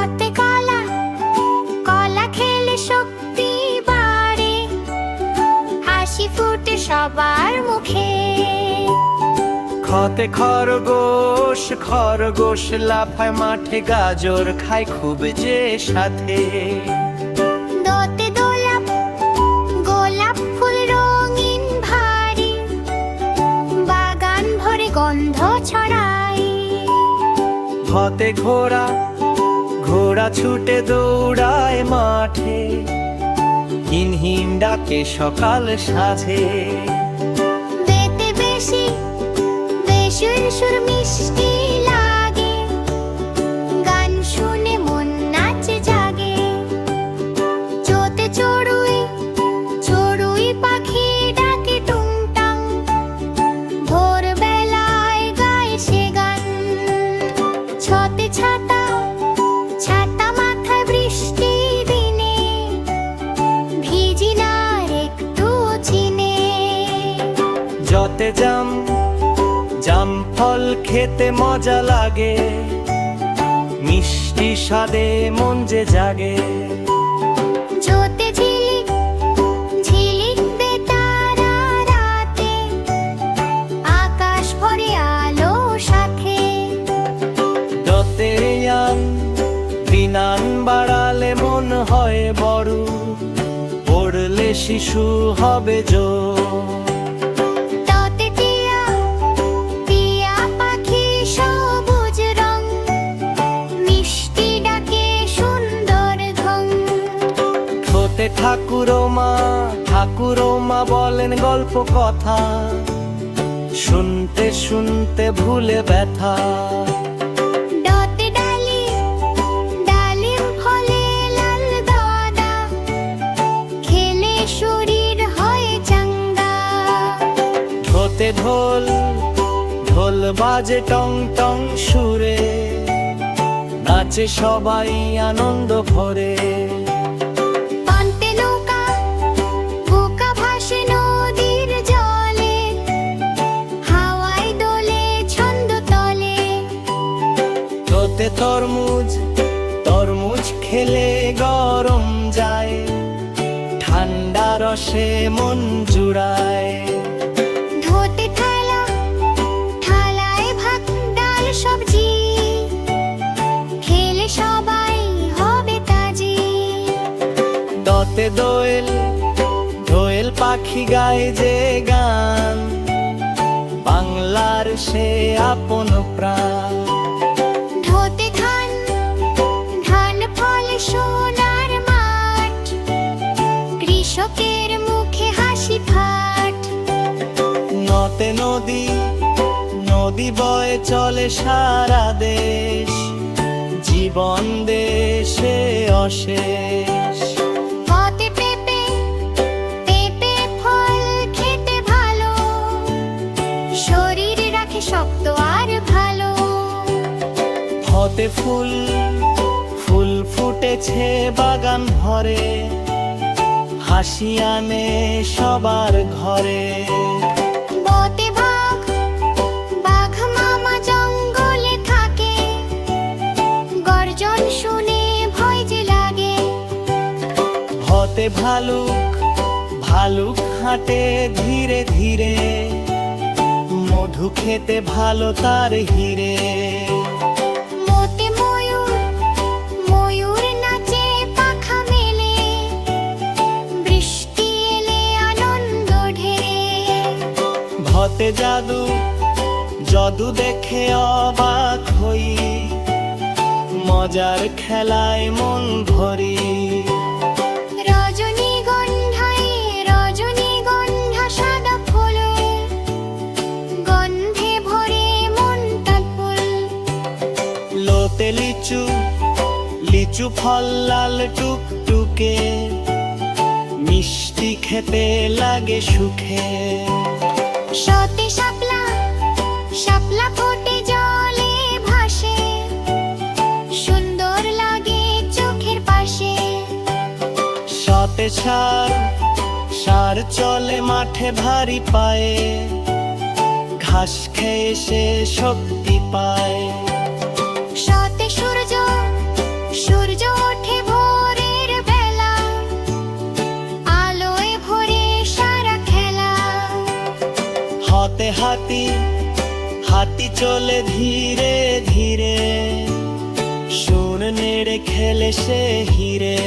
পথে কলা, কলা খেলে শক্তি বাড়ে, হাসি ফুটে সবার মুখে। খতে খরগোশ, খরগোশ লাফায় মাঠে, গাজর খায় খুব যে সাথে। দোতে দোলাপ, গোলাপ ফুল রঙিন ভারী, বাগান ভরে গন্ধ ছড়ায়। হতে ঘোড়া, ঘোড়া ছুটে দৌড়ায় মাঠে, হিনহিন ডাকে সকাল সাজে। বেতে বেশি, বেসুর সুর মিষ্টি লাগে, গান শুনে মন নাচে জাগে। চোতে চড়ুই, চড়ুই পাখি ডাকে টুংটাং, ভোরবেলায় গায় সে গান। ছতে ছাতা, ছাতা মাথায় বৃষ্টি দিনে, ভিজি না একটু চিনে। যতে জাম, জাম ফল খেতে মজা লাগে, মিষ্টি স্বাদে মন যে জাগে। যতে ঝিলিক, ঝিলিক দে তারা রাতে, আকাশ ভরে আলো সাথে। যতে আন, দিনান বাড়ালে মন হয় বড়, পড়লে শিশু হবে জোর। ততে টিয়া, টিয়া পাখি সবুজ রং, মিষ্টি ডাকে সুন্দর ঘং। ঠোঁটে ঠাকুরমা, ঠাকুরমা বলেন গল্প কথা, শুনতে শুনতে ভুলে ব্যথা। ডতে ডালি, ডালিম ফলে লাল দানা, খেলে শরীর হয় চাঙ্গা। ঠোঁটে ঢোল, ঢোল বাজে টং টং সুরে, নাচে সবাই আনন্দ ভরে। পান্তে নৌকা, নৌকা ভাসে নদীর জলে, হাওয়ায় দোলে ছন্দ তলে। ঠোঁটে তরমুজ, তরমুজ খেলে গরম যায়, ঠান্ডা রসে মন জুড়ায়। ধোতে থালা, থালায় ভাত ডাল সবজি, খেলে সবাই হবে তাজি। দতে দোয়েল, দোয়েল পাখি গায় যে গান, বাংলার সে আপন প্রাণ। ধোতে ধান, ধান ফলে সোনার মাঠ, কৃষকের মুখে হাসি ঠাট। নতে নদী, নদী বয়ে চলে সারা দেশ, জীবন দেশে অশেষ। পথে পেঁপে, পেঁপে ফল খেতে ভালো, শরীর রাখে শক্ত আর ভালো। হতে ফুল, ফুল ফুটেছে বাগান ভরে, হাসি আনে সবার ঘরে। বতে বাঘ, বাঘ মামা জঙ্গলে থাকে, গর্জন শুনে ভয় যে লাগে। হতে ভালুক, ভালুক হাঁটে ধীরে ধীরে, মধু খেতে ভালো তার হিরে। মোতে ময়ূর, ময়ূর নাচে পাখা মেলে, বৃষ্টি এলে আনন্দ ঢেরে। হতে জাদু, জাদু দেখে অবাক হই, মজার খেলায় মন ভরি। রজনীগন্ধায়, রজনীগন্ধা সাদা ফুল, গন্ধে ভরে মনটা ফুল। লোতে লিচু, লিচু ফল লাল টুকটুকে, মিষ্টি খেতে লাগে সুখে। সতে শাপলা, শাপলা ফোটে জলে ভাসে, সুন্দর লাগে চোখের পাশে। সতে সার, সার চলে মাঠে ভারী পায়ে, ঘাস খেয়ে সে শক্তি পায়। সতে সূর্য, সূর্য ওঠে ভোরের বেলা, আলোয় ভরে সারা খেলা। হাতে হাতি হাতি চলে ধীরে ধীরে, শুন নেড়ে খেলে সে হিরে।